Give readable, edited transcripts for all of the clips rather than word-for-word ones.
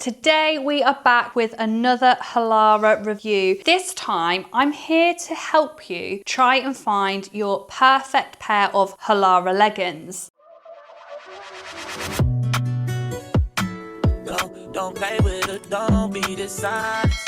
Today we are back with another Halara review. This time I'm here to help you try and find your perfect pair of Halara leggings. Don't play with it, don't be dishonest.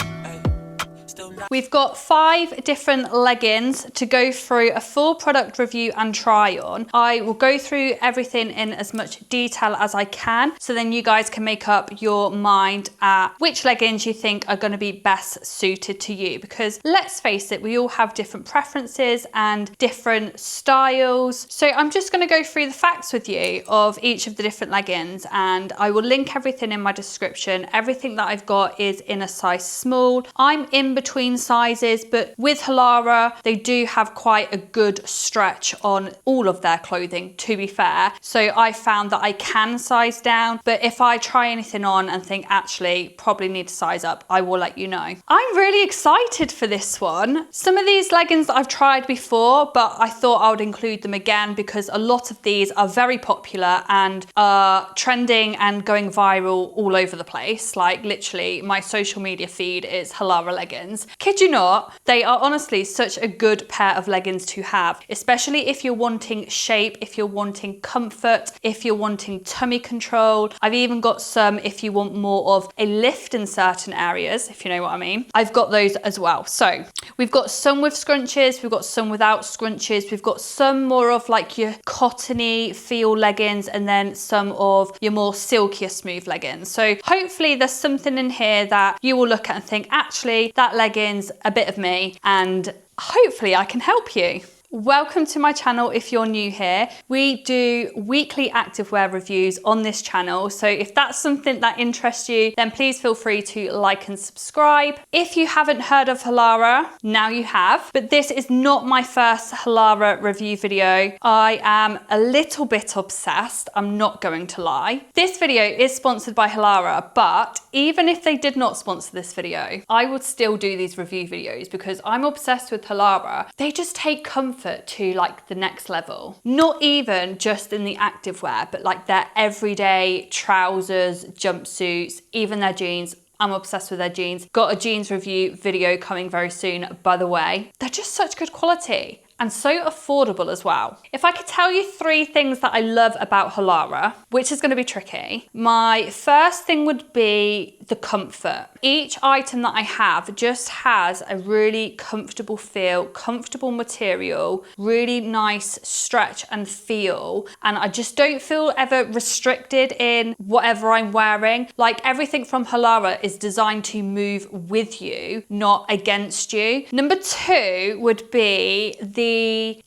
We've got 5 different leggings to go through a full product review and try on. I will go through everything in as much detail as I can, so then you guys can make up your mind at which leggings you think are going to be best suited to you, because let's face it, we all have different preferences and different styles. So I'm just going to go through the facts with you of each of the different leggings, and I will link everything in my description. Everything that I've got is in a size small. I'm in between sizes, but with Halara they do have quite a good stretch on all of their clothing, to be fair, so I found that I can size down, but if I try anything on and think actually probably need to size up, I will let you know. I'm really excited for this one. Some of these leggings I've tried before, but I thought I would include them again because a lot of these are very popular and are trending and going viral all over the place. Like literally my social media feed is Halara leggings. Kid you not, they are honestly such a good pair of leggings to have, especially if you're wanting shape, if you're wanting comfort, if you're wanting tummy control. I've even got some if you want more of a lift in certain areas, if you know what I mean. I've got those as well. So we've got some with scrunches, we've got some without scrunches, we've got some more of like your cottony feel leggings, and then some of your more silkier smooth leggings. So hopefully there's something in here that you will look at and think, actually that leggings a bit of me, and hopefully I can help you. Welcome to my channel if you're new here. We do weekly activewear reviews on this channel, so if that's something that interests you, then please feel free to like and subscribe. If you haven't heard of Halara, now you have, but this is not my first Halara review video. I am a little bit obsessed, I'm not going to lie. This video is sponsored by Halara, but even if they did not sponsor this video, I would still do these review videos because I'm obsessed with Halara. They just take comfort to like the next level. Not even just in the activewear, but like their everyday trousers, jumpsuits, even their jeans. I'm obsessed with their jeans. Got a jeans review video coming very soon, by the way. They're just such good quality and so affordable as well. If I could tell you 3 things that I love about Halara, which is going to be tricky, my first thing would be the comfort. Each item that I have just has a really comfortable feel, comfortable material, really nice stretch and feel, and I just don't feel ever restricted in whatever I'm wearing. Like everything from Halara is designed to move with you, not against you. Number 2 would be the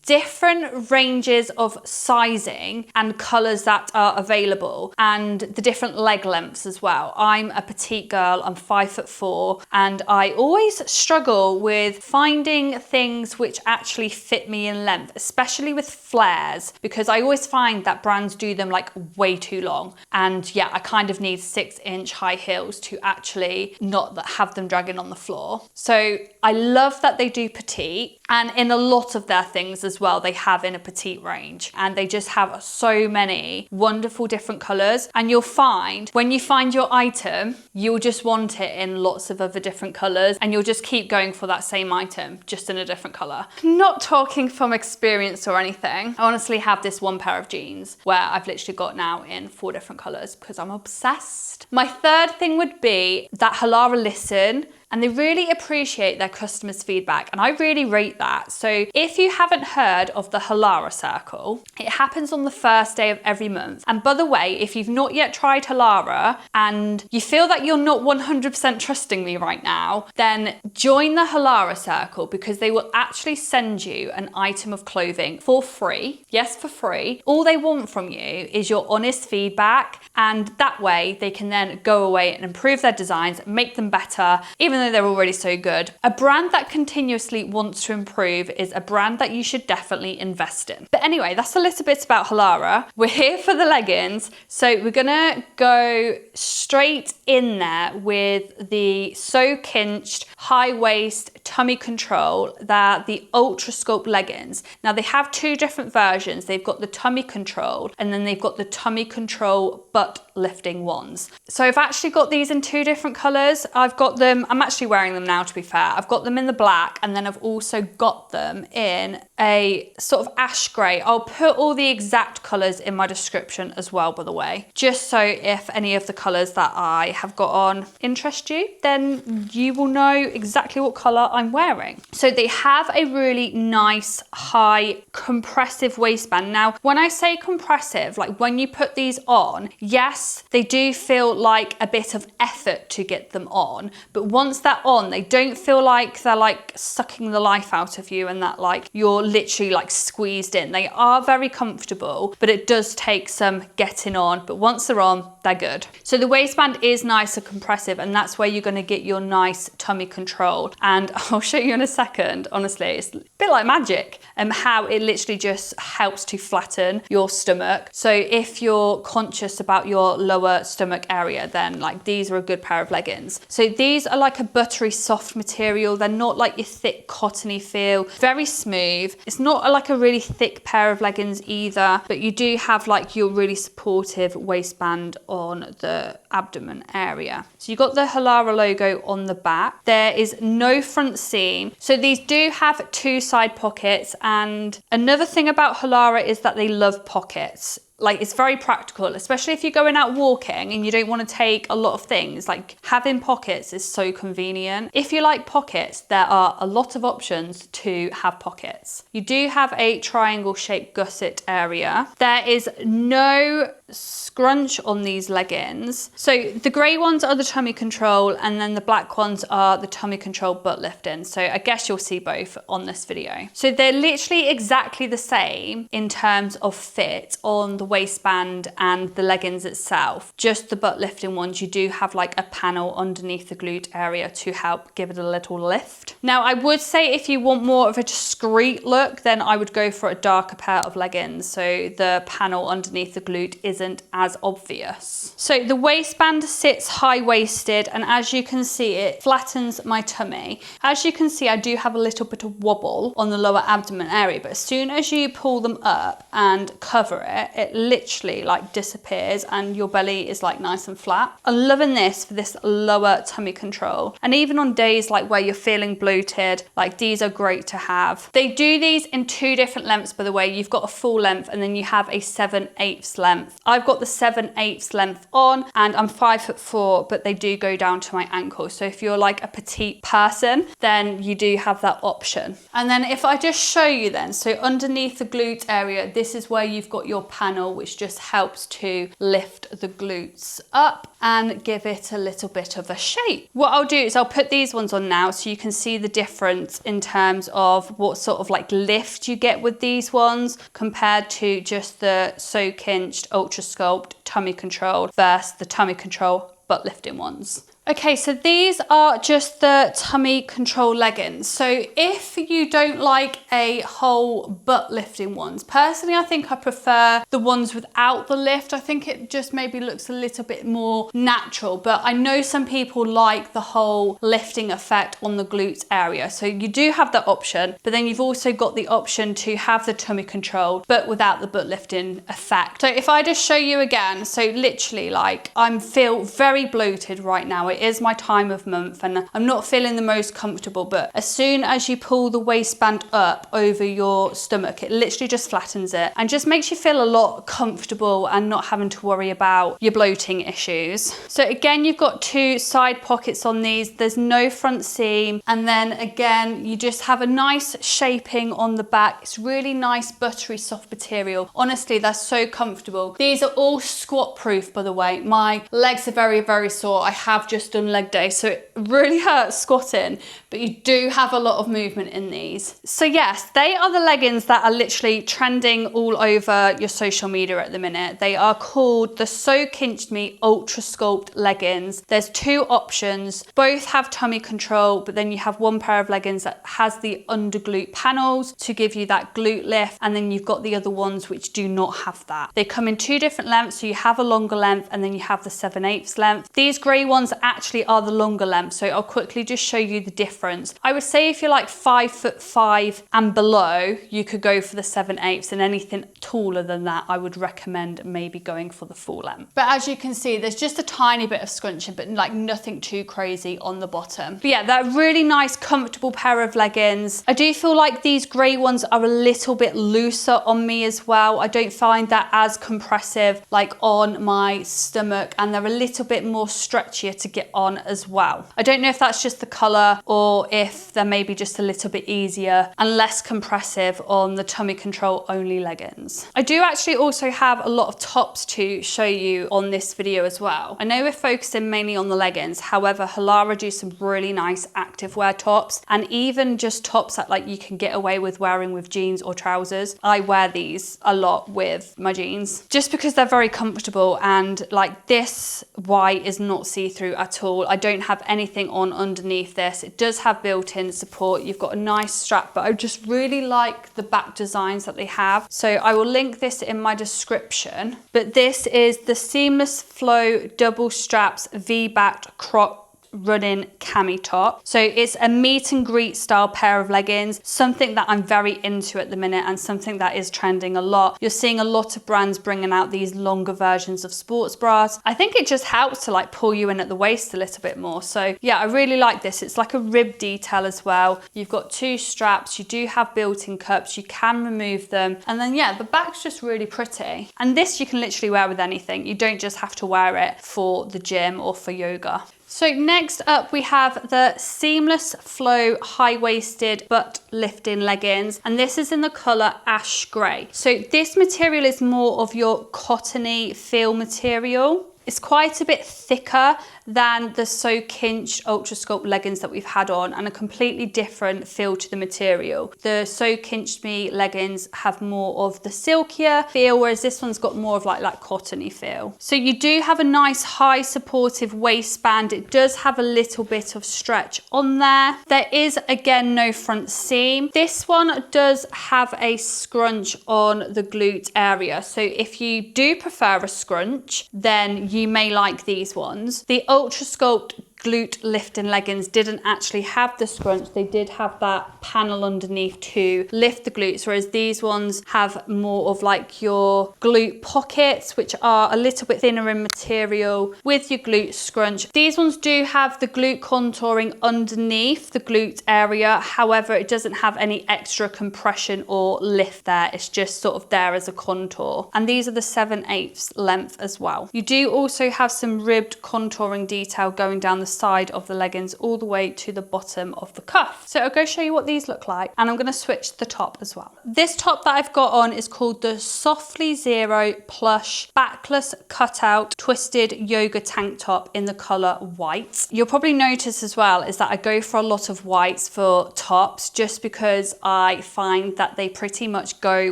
different ranges of sizing and colours that are available, and the different leg lengths as well. I'm a petite girl, I'm 5'4", and I always struggle with finding things which actually fit me in length, especially with flares, because I always find that brands do them like way too long, and yeah, I kind of need 6-inch high heels to actually not have them dragging on the floor. So I love that they do petite, and in a lot of their things as well, they have in a petite range, and they just have so many wonderful different colors. And you'll find when you find your item, you'll just want it in lots of other different colors, and you'll just keep going for that same item just in a different color. Not talking from experience or anything, I honestly have this one pair of jeans where I've literally got now in 4 different colors because I'm obsessed. My third thing would be that Halara listen, and they really appreciate their customers' feedback, and I really rate that. So if you haven't heard of the Halara Circle, it happens on the first day of every month. And by the way, if you've not yet tried Halara and you feel that you're not 100% trusting me right now, then join the Halara Circle, because they will actually send you an item of clothing for free. Yes, for free. All they want from you is your honest feedback, and that way they can then go away and improve their designs, make them better, even though they're already so good. A brand that continuously wants to improve is a brand that you should definitely invest in. But anyway, that's a little bit about Halara. We're here for the leggings, so we're gonna go straight in there with the So Cinched high waist tummy control. They're the Ultrasculpt leggings. Now they have 2 different versions. They've got the tummy control, and then they've got the tummy control butt lifting ones. So I've actually got these in 2 different colors. I've got them, I'm actually wearing them now to be fair. I've got them in the black, and then I've also got them in a sort of ash gray. I'll put all the exact colors in my description as well, by the way, just so if any of the colors that I have got on interest you, then you will know exactly what color I'm wearing. So they have a really nice high compressive waistband. Now, when I say compressive, like when you put these on, yes, they do feel like a bit of effort to get them on, but once they're on, they don't feel like they're like sucking the life out of you and that like you're literally like squeezed in. They are very comfortable, but it does take some getting on, but once they're on, they're good. So the waistband is nice and compressive, and that's where you're going to get your nice tummy control. And I'll show you in a second, honestly, it's a bit like magic, how it literally just helps to flatten your stomach. So if you're conscious about your lower stomach area, then like these are a good pair of leggings. So these are like a buttery soft material. They're not like your thick cottony feel, very smooth. It's not like a really thick pair of leggings either, but you do have like your really supportive waistband on the abdomen area. So you've got the Halara logo on the back. There is no front seam. So these do have 2 side pockets, and another thing about Halara is that they love pockets. Like it's very practical, especially if you're going out walking and you don't want to take a lot of things. Like having pockets is so convenient. If you like pockets, there are a lot of options to have pockets. You do have a triangle shaped gusset area. There is no scrunch on these leggings. So the grey ones are the tummy control, and then the black ones are the tummy control butt lifting. So I guess you'll see both on this video. So they're literally exactly the same in terms of fit on the waistband and the leggings itself. Just the butt lifting ones, you do have like a panel underneath the glute area to help give it a little lift. Now I would say if you want more of a discreet look, then I would go for a darker pair of leggings, so the panel underneath the glute isn't as obvious. So the waistband sits high-waisted, and as you can see, it flattens my tummy. As you can see, I do have a little bit of wobble on the lower abdomen area, but as soon as you pull them up and cover it, it literally like disappears and your belly is like nice and flat. I'm loving this for this lower tummy control. And even on days like where you're feeling bloated, like these are great to have. They do these in 2 different lengths, by the way. You've got a full length and then you have a 7/8 length. I've got the 7/8 length on, and I'm 5'4", but they do go down to my ankle. So if you're like a petite person, then you do have that option. And then if I just show you then, so underneath the glute area, this is where you've got your panel, which just helps to lift the glutes up and give it a little bit of a shape. What I'll do is I'll put these ones on now so you can see the difference in terms of what sort of like lift you get with these ones compared to just the So-Kinched Ultrasculpt tummy control versus the tummy control butt lifting ones. Okay, so these are just the tummy control leggings. So if you don't like a whole butt lifting ones, personally, I think I prefer the ones without the lift. I think it just maybe looks a little bit more natural, but I know some people like the whole lifting effect on the glutes area. So you do have that option, but then you've also got the option to have the tummy control, but without the butt lifting effect. So if I just show you again, so literally like I feel very bloated right now. It is my time of month and I'm not feeling the most comfortable, but as soon as you pull the waistband up over your stomach, it literally just flattens it and just makes you feel a lot comfortable and not having to worry about your bloating issues. So again, you've got 2 side pockets on these. There's no front seam. And then again, you just have a nice shaping on the back. It's really nice, buttery, soft material. Honestly, they're so comfortable. These are all squat proof, by the way. My legs are very, very sore. I have just done leg day, so it really hurts squatting, but you do have a lot of movement in these. So yes, they are the leggings that are literally trending all over your social media at the minute. They are called the So-Kinched Me Ultrasculpt leggings. There's 2 options. Both have tummy control, but then you have one pair of leggings that has the under glute panels to give you that glute lift, and then you've got the other ones which do not have that. They come in 2 different lengths, so you have a longer length and then you have the 7/8 length. These grey ones are actually are the longer length. So I'll quickly just show you the difference. I would say if you're like 5'5" and below, you could go for the 7/8, and anything taller than that, I would recommend maybe going for the full length. But as you can see, there's just a tiny bit of scrunching, but like nothing too crazy on the bottom. But yeah, they're a really nice, comfortable pair of leggings. I do feel like these grey ones are a little bit looser on me as well. I don't find that as compressive like on my stomach, and they're a little bit more stretchier to get on as well. I don't know if that's just the colour or if they're maybe just a little bit easier and less compressive on the tummy control only leggings. I do actually also have a lot of tops to show you on this video as well. I know we're focusing mainly on the leggings, however, Halara do some really nice activewear tops, and even just tops that like you can get away with wearing with jeans or trousers. I wear these a lot with my jeans just because they're very comfortable, and like this white is not see-through at all. I don't have anything on underneath this. It does have built-in support. You've got a nice strap, but I just really like the back designs that they have. So I will link this in my description, but this is the Seamless Flow double straps V-backed crop running cami top. So it's a meet and greet style pair of leggings, something that I'm very into at the minute and something that is trending a lot. You're seeing a lot of brands bringing out these longer versions of sports bras. I think it just helps to like pull you in at the waist a little bit more. So yeah, I really like this. It's like a rib detail as well. You've got two straps, you do have built-in cups, you can remove them, and then yeah, the back's just really pretty. And this you can literally wear with anything. You don't just have to wear it for the gym or for yoga. So next up we have the Seamless Flow high-waisted butt lifting leggings, and this is in the colour ash grey. So this material is more of your cottony feel material. It's quite a bit thicker than the So Kinched Ultrasculpt leggings that we've had on, and a completely different feel to the material. The So Kinched Me leggings have more of the silkier feel, whereas this one's got more of like that cottony feel. So you do have a nice high supportive waistband. It does have a little bit of stretch on there. There is again no front seam. This one does have a scrunch on the glute area. So if you do prefer a scrunch, then you may like these ones. The Ultrasculpt glute lifting leggings didn't actually have the scrunch. They did have that panel underneath to lift the glutes, whereas these ones have more of like your glute pockets, which are a little bit thinner in material with your glute scrunch. These ones do have the glute contouring underneath the glute area. However, it doesn't have any extra compression or lift there. It's just sort of there as a contour. And these are the 7/8 length as well. You do also have some ribbed contouring detail going down the side of the leggings all the way to the bottom of the cuff. So I'll go show you what these look like, and I'm going to switch the top as well. This top that I've got on is called the Softly Zero Plush Backless Cutout Twisted Yoga Tank Top in the colour white. You'll probably notice as well is that I go for a lot of whites for tops just because I find that they pretty much go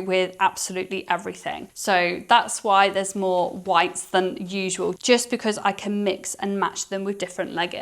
with absolutely everything. So that's why there's more whites than usual, just because I can mix and match them with different leggings.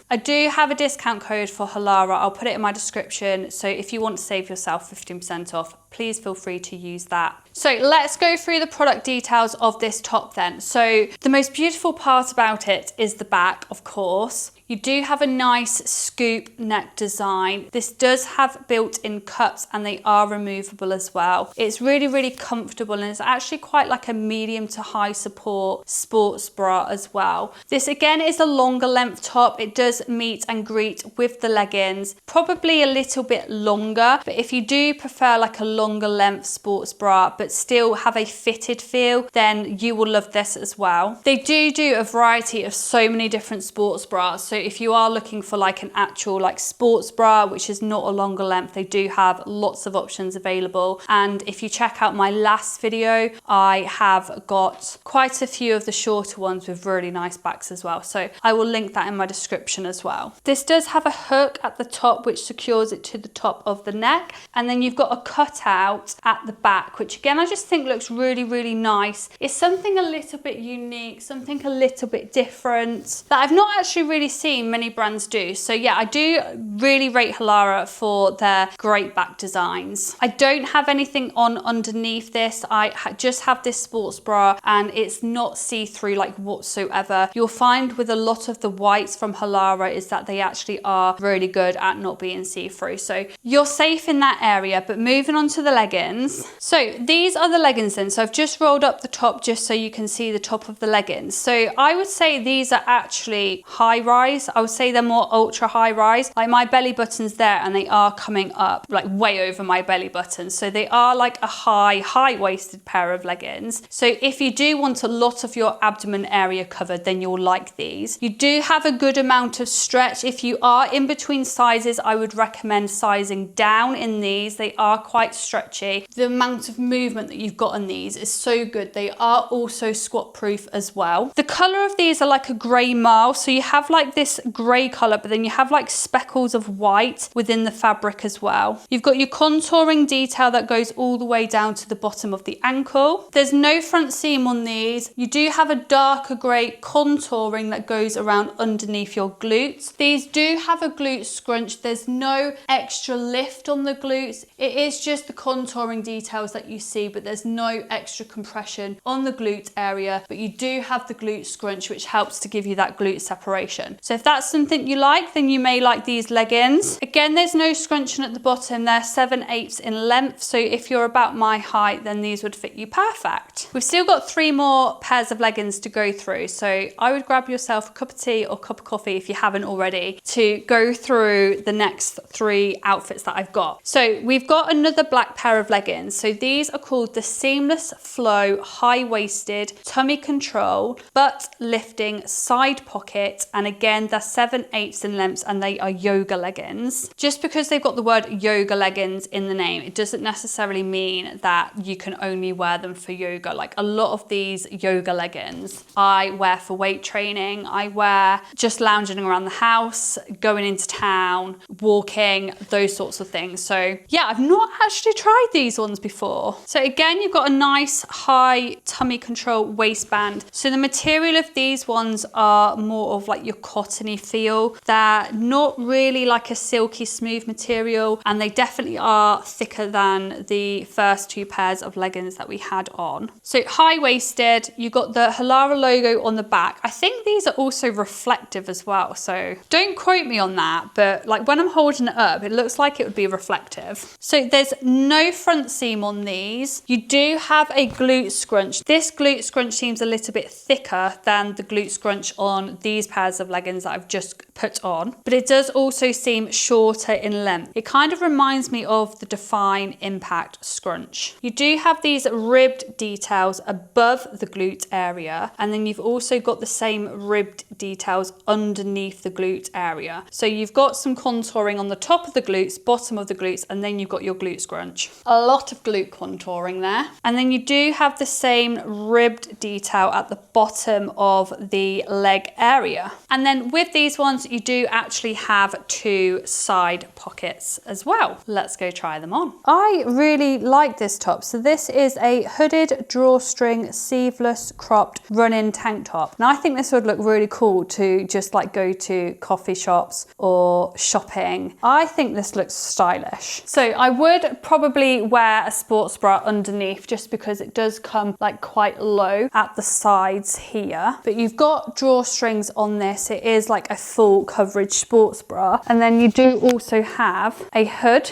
I do have a discount code for Halara. I'll put it in my description. So if you want to save yourself 15% off, please feel free to use that. So let's go through the product details of this top then. So the most beautiful part about it is the back, of course. You do have a nice scoop neck design. This does have built-in cups and they are removable as well. It's really, really comfortable, and it's actually quite like a medium to high support sports bra as well. This again is a longer length top. It does meet and greet with the leggings, probably a little bit longer, but if you do prefer like a longer length sports bra but still have a fitted feel, then you will love this as well. They do a variety of so many different sports bras. So if you are looking for like an actual like sports bra, which is not a longer length, they do have lots of options available. And if you check out my last video, I have got quite a few of the shorter ones with really nice backs as well. So I will link that in my description as well. This does have a hook at the top which secures it to the top of the neck. And then you've got a cutout cutout at the back, which again, I just think looks really, really nice. It's something a little bit unique, something a little bit different that I've not actually really seen many brands do. So yeah, I do really rate Halara for their great back designs. I don't have anything on underneath this. I just have this sports bra and it's not see-through like whatsoever. You'll find with a lot of the whites from Halara is that they actually are really good at not being see-through. So you're safe in that area, but moving on to the leggings. So these are the leggings then. So I've just rolled up the top just so you can see the top of the leggings. So I would say these are actually high rise. I would say they're more ultra high rise. Like my belly button's there and they are coming up like way over my belly button. So they are like a high-waisted pair of leggings. So if you do want a lot of your abdomen area covered, then you'll like these. You do have a good amount of stretch. If you are in between sizes, I would recommend sizing down in these. They are quite stretchy. The amount of movement that you've got on these is so good. They are also squat proof as well. The color of these are like a gray marl. So you have like this gray color, but then you have like speckles of white within the fabric as well. You've got your contouring detail that goes all the way down to the bottom of the ankle. There's no front seam on these. You do have a darker gray contouring that goes around underneath your glutes. These do have a glute scrunch. There's no extra lift on the glutes. It is just the contouring details that you see, but there's no extra compression on the glute area, but you do have the glute scrunch, which helps to give you that glute separation. So if that's something you like, then you may like these leggings. Again, there's no scrunching at the bottom. They're 7/8 in length. So if you're about my height, then these would fit you perfect. We've still got 3 more pairs of leggings to go through. So I would grab yourself a cup of tea or cup of coffee if you haven't already to go through the next 3 outfits that I've got. So we've got another black pair of leggings. So these are called the Seamless Flow High-Waisted Tummy Control Butt Lifting Side Pocket. And again, they're 7/8 in length and they are yoga leggings. Just because they've got the word yoga leggings in the name, it doesn't necessarily mean that you can only wear them for yoga. Like a lot of these yoga leggings I wear for weight training. I wear just lounging around the house, going into town, walking, those sorts of things. So yeah, I've not actually tried these ones before. So again, you've got a nice high tummy control waistband. So the material of these ones are more of like your cottony feel. They're not really like a silky smooth material, and they definitely are thicker than the first 2 pairs of leggings that we had on. So high-waisted, you got the Halara logo on the back. I think these are also reflective as well, so don't quote me on that, but like when I'm holding it up, it looks like it would be reflective. So there's no front seam on these. You do have a glute scrunch. This glute scrunch seems a little bit thicker than the glute scrunch on these pairs of leggings that I've just put on, but it does also seem shorter in length. It kind of reminds me of the Define Impact scrunch. You do have these ribbed details above the glute area, and then you've also got the same ribbed details underneath the glute area. So you've got some contouring on the top of the glutes, bottom of the glutes, and then you've got your glute scrunch. A lot of glute contouring there. And then you do have the same ribbed detail at the bottom of the leg area. And then with these ones, you do actually have 2 side pockets as well. Let's go try them on. I really like this top. So this is a hooded drawstring sleeveless cropped run-in tank top. Now I think this would look really cool to just like go to coffee shops or shopping. I think this looks stylish. So I would probably wear a sports bra underneath just because it does come like quite low at the sides here. But you've got drawstrings on this. It is like a full coverage sports bra. And then you do also have a hood.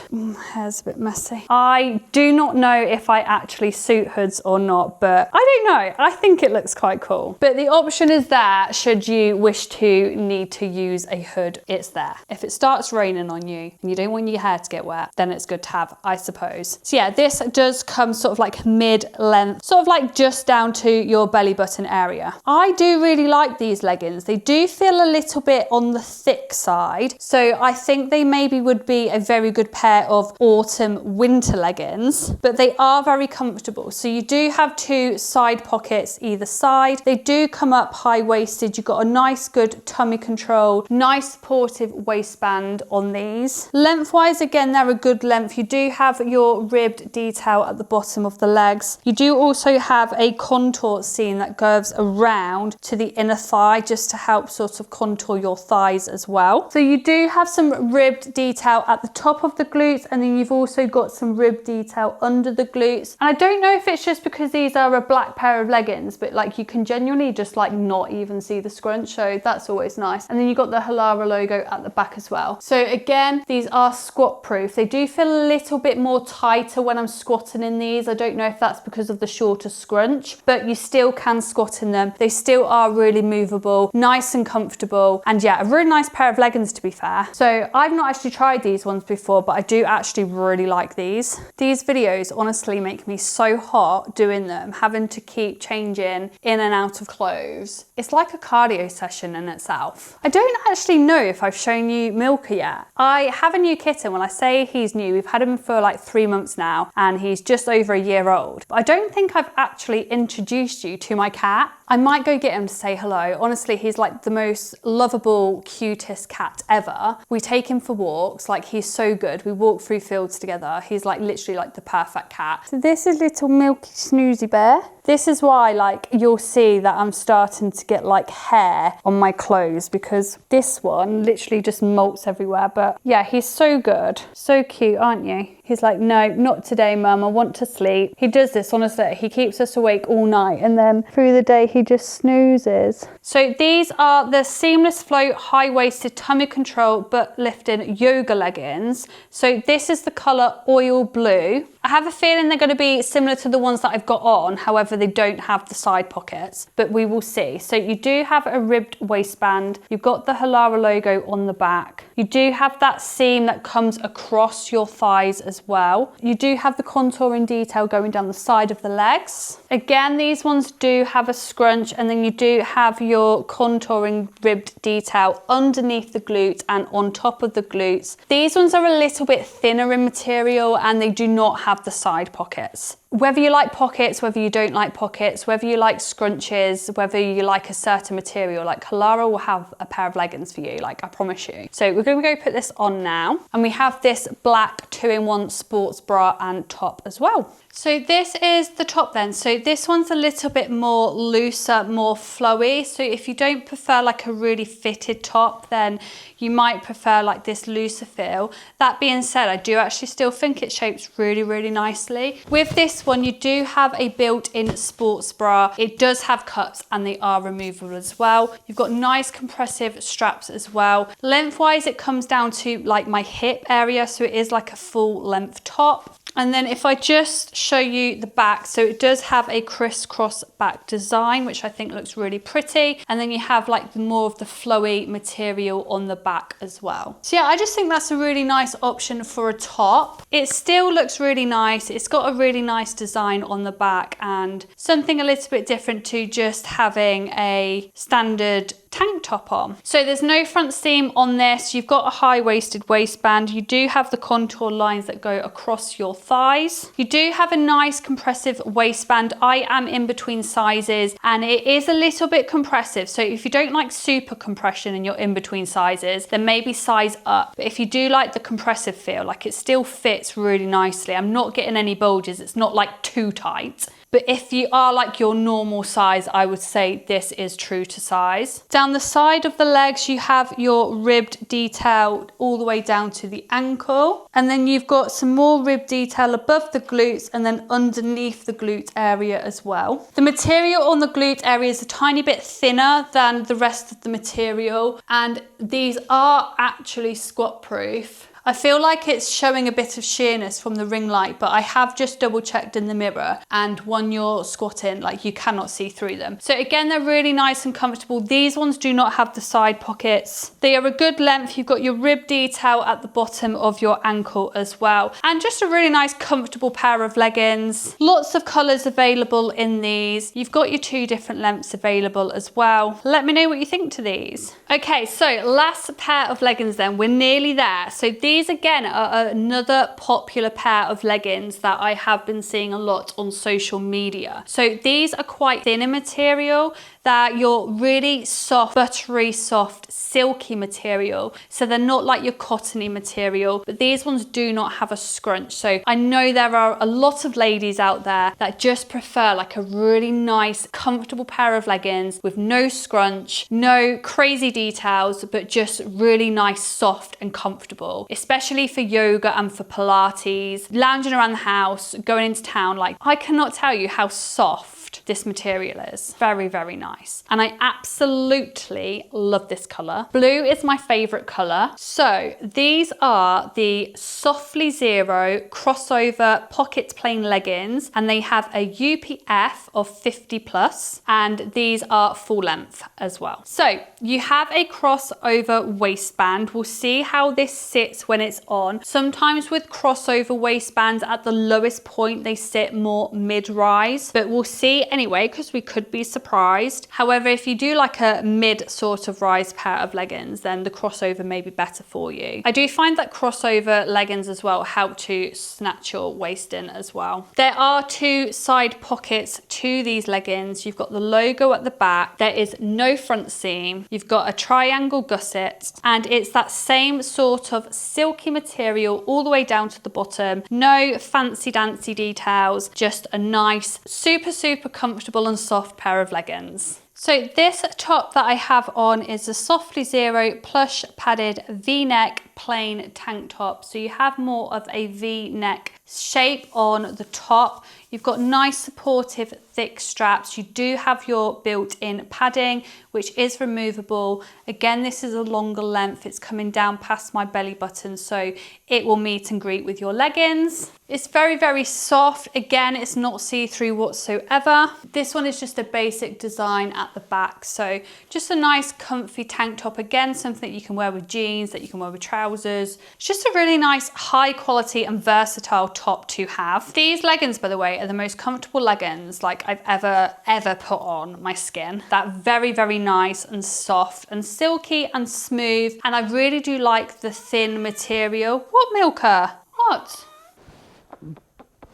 Hair's a bit messy. I do not know if I actually suit hoods or not, but I don't know. I think it looks quite cool. But the option is there should you wish to need to use a hood. It's there. If it starts raining on you and you don't want your hair to get wet, then it's good to have, I suppose. So yeah, this does come sort of like mid-length, sort of like just down to your belly button area. I do really like these leggings. They do feel a little bit on the thick side. So I think they maybe would be a very good pair of autumn winter leggings, but they are very comfortable. So you do have 2 side pockets either side. They do come up high-waisted. You've got a nice good tummy control, nice supportive waistband on these. Lengthwise, again, they're a good length. You do have your ribbed detail at the bottom of the legs. You do also have a contour seam that goes around to the inner thigh just to help sort of contour your thighs as well. So you do have some ribbed detail at the top of the glutes, and then you've also got some ribbed detail under the glutes. And I don't know if it's just because these are a black pair of leggings, but like you can genuinely just like not even see the scrunch, so that's always nice. And then you got the Halara logo at the back as well. So again, these are squat proof. They do feel a little bit more tighter when I'm squatting in these. I don't know if that's because of the shorter scrunch, but you still can squat in them. They still are really movable, nice and comfortable, and yeah, a really nice pair of leggings to be fair. So I've not actually tried these ones before, but I do actually really like these. These videos honestly make me so hot doing them, having to keep changing in and out of clothes. It's like a cardio session in itself. I don't actually know if I've shown you Milka yet. I have a new kitten. When I say he's new, we've had him for like 3 months now, and he's just over a year old. But I don't think I've actually introduced you to my cat. I might go get him to say hello. Honestly, he's like the most lovable, cutest cat ever. We take him for walks, like he's so good. We walk through fields together. He's like literally like the perfect cat. So this is little Milky Snoozy Bear. This is why like you'll see that I'm starting to get like hair on my clothes, because this one literally just molts everywhere. But yeah, he's so good. So cute, aren't you? He's like, no, not today, Mum. I want to sleep. He does this, honestly. He keeps us awake all night, and then through the day, he just snoozes. So these are the seamless flow, high-waisted, tummy control, butt lifting yoga leggings. So this is the color oil blue. I have a feeling they're going to be similar to the ones that I've got on. However, they don't have the side pockets, but we will see. So you do have a ribbed waistband. You've got the Halara logo on the back. You do have that seam that comes across your thighs as well. You do have the contouring detail going down the side of the legs. Again, these ones do have a scrunch, and then you do have your contouring ribbed detail underneath the glute and on top of the glutes. These ones are a little bit thinner in material, and they do not have the side pockets. Whether you like pockets, whether you don't like pockets, whether you like scrunches, whether you like a certain material, like Halara will have a pair of leggings for you, like I promise you. So we're going to go put this on now, and we have this black 2-in-1 sports bra and top as well. So this is the top then. So this one's a little bit more looser, more flowy. So if you don't prefer like a really fitted top, then you might prefer like this looser feel. That being said, I do actually still think it shapes really, really nicely. With this one, you do have a built-in sports bra. It does have cups, and they are removable as well. You've got nice compressive straps as well. Lengthwise, it comes down to like my hip area. So it is like a full length top. And then if I just show you the back, so it does have a crisscross back design, which I think looks really pretty. And then you have like more of the flowy material on the back as well. So yeah, I just think that's a really nice option for a top. It still looks really nice. It's got a really nice design on the back, and something a little bit different to just having a standard tank top on. So there's no front seam on this. You've got a high-waisted waistband. You do have the contour lines that go across your thighs. You do have a nice compressive waistband. I am in between sizes, and it is a little bit compressive. So if you don't like super compression and you're in between sizes, then maybe size up. But if you do like the compressive feel, like it still fits really nicely. I'm not getting any bulges. It's not like too tight. But if you are like your normal size, I would say this is true to size. Down the side of the legs, you have your ribbed detail all the way down to the ankle. And then you've got some more ribbed detail above the glutes and then underneath the glute area as well. The material on the glute area is a tiny bit thinner than the rest of the material, and these are actually squat proof. I feel like it's showing a bit of sheerness from the ring light, but I have just double checked in the mirror, and when you're squatting, like you cannot see through them. So again, they're really nice and comfortable. These ones do not have the side pockets. They are a good length. You've got your rib detail at the bottom of your ankle as well. And just a really nice, comfortable pair of leggings. Lots of colors available in these. You've got your 2 different lengths available as well. Let me know what you think to these. Okay, so last pair of leggings then. We're nearly there. So these again are another popular pair of leggings that I have been seeing a lot on social media. So these are quite thin in material. They're your really soft, buttery soft, silky material. So they're not like your cottony material, but these ones do not have a scrunch. So I know there are a lot of ladies out there that just prefer like a really nice, comfortable pair of leggings with no scrunch, no crazy details, but just really nice, soft and comfortable, especially for yoga and for Pilates, lounging around the house, going into town. Like, I cannot tell you how soft this material is. Very, very nice. And I absolutely love this color. Blue is my favorite color. So these are the Softly Zero crossover pocket plain leggings, and they have a UPF of 50 plus, and these are full length as well. So you have a crossover waistband. We'll see how this sits when it's on. Sometimes with crossover waistbands at the lowest point, they sit more mid-rise, but we'll see anyway, because we could be surprised. However, if you do like a mid sort of rise pair of leggings, then the crossover may be better for you. I do find that crossover leggings as well help to snatch your waist in as well. There are two side pockets to these leggings. You've got the logo at the back. There is no front seam. You've got a triangle gusset, and it's that same sort of silky material all the way down to the bottom. No fancy dancy details, just a nice, super comfortable and soft pair of leggings. So this top that I have on is a Softly Zero plush padded V-neck plain tank top. So you have more of a V-neck shape on the top. You've got nice supportive thick straps. You do have your built-in padding, which is removable. Again, this is a longer length. It's coming down past my belly button, so it will meet and greet with your leggings. It's very, very soft. Again, it's not see-through whatsoever. This one is just a basic design at the back. So just a nice comfy tank top. Again, something that you can wear with jeans, that you can wear with trousers. It's just a really nice, high quality and versatile top to have. These leggings, by the way, are the most comfortable leggings like I've ever put on my skin. That very, very nice and soft and silky and smooth. And I really do like the thin material. What, Milka? What?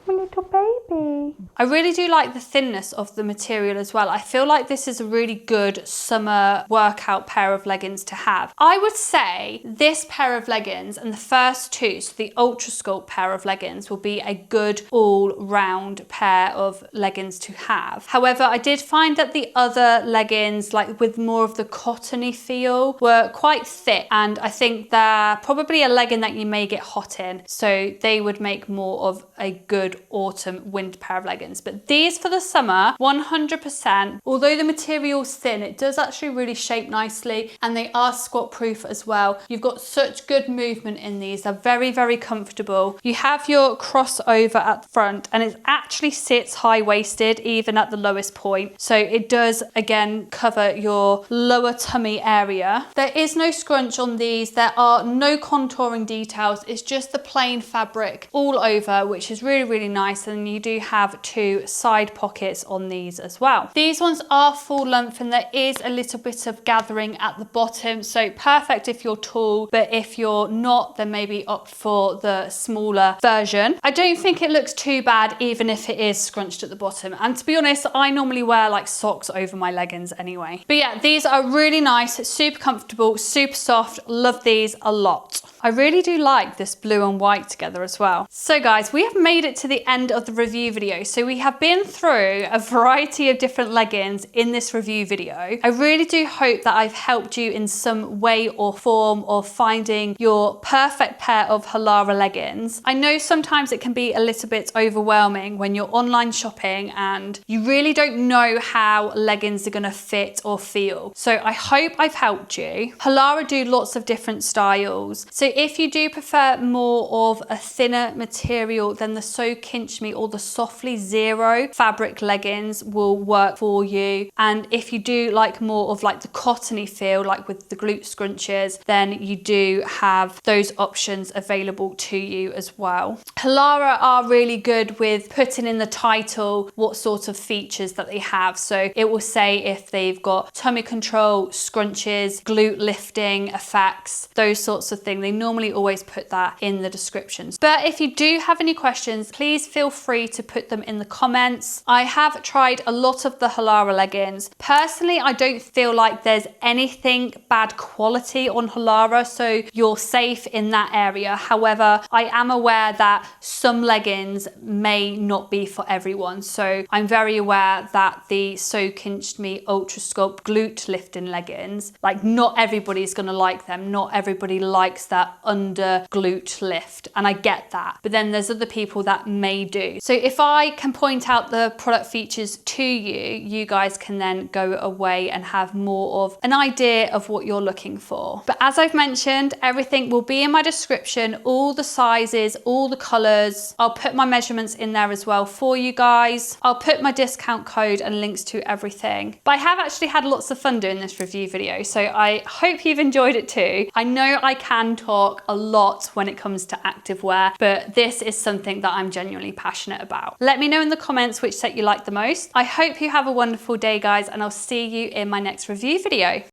My little baby. I really do like the thinness of the material as well. I feel like this is a really good summer workout pair of leggings to have. I would say this pair of leggings and the first two, so the Ultrasculpt pair of leggings, will be a good all-round pair of leggings to have. However, I did find that the other leggings, like with more of the cottony feel, were quite thick, and I think they're probably a legging that you may get hot in, so they would make more of a good autumn winter pair of leggings. But these for the summer, 100%. Although the material's thin, it does actually really shape nicely, and they are squat proof as well. You've got such good movement in these. They're very, very comfortable. You have your crossover at the front, and it actually sits high-waisted even at the lowest point. So it does again cover your lower tummy area. There is no scrunch on these. There are no contouring details. It's just the plain fabric all over, which is really, really nice. And you do have two side pockets on these as well. These ones are full length, and there is a little bit of gathering at the bottom, so perfect if you're tall, but if you're not, then maybe opt for the smaller version. I don't think it looks too bad even if it is scrunched at the bottom, and to be honest, I normally wear like socks over my leggings anyway. But yeah, these are really nice, super comfortable, super soft. Love these a lot. I really do like this blue and white together as well. So guys, we have made it to the end of the review video. So we have been through a variety of different leggings in this review video. I really do hope that I've helped you in some way or form of finding your perfect pair of Halara leggings. I know sometimes it can be a little bit overwhelming when you're online shopping and you really don't know how leggings are gonna fit or feel. So I hope I've helped you. Halara do lots of different styles. So if you do prefer more of a thinner material, then the So Kinch Me or the Softly Zero fabric leggings will work for you. And if you do like more of like the cottony feel, like with the glute scrunches, then you do have those options available to you as well. Halara are really good with putting in the title what sort of features that they have. So it will say if they've got tummy control, scrunches, glute lifting effects, those sorts of things. They normally always put that in the descriptions. But if you do have any questions, please feel free to put them in the comments. I have tried a lot of the Halara leggings. Personally, I don't feel like there's anything bad quality on Halara, so you're safe in that area. However, I am aware that some leggings may not be for everyone. So I'm very aware that the So Kinched Me Ultrasculpt glute lifting leggings, like not everybody's gonna like them. Not everybody likes that under glute lift, and I get that. But then there's other people that may do. So if I can point out the product features to you, you guys can then go away and have more of an idea of what you're looking for. But as I've mentioned, everything will be in my description, all the sizes, all the colors. I'll put my measurements in there as well for you guys. I'll put my discount code and links to everything. But I have actually had lots of fun doing this review video, so I hope you've enjoyed it too. I know I can talk a lot when it comes to activewear, but this is something that I'm genuinely passionate about. Let me know in the comments which set you like the most. I hope you have a wonderful day, guys, and I'll see you in my next review video.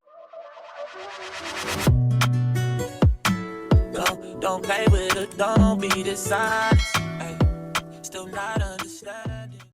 Don't play with it, don't be dishonest. Still not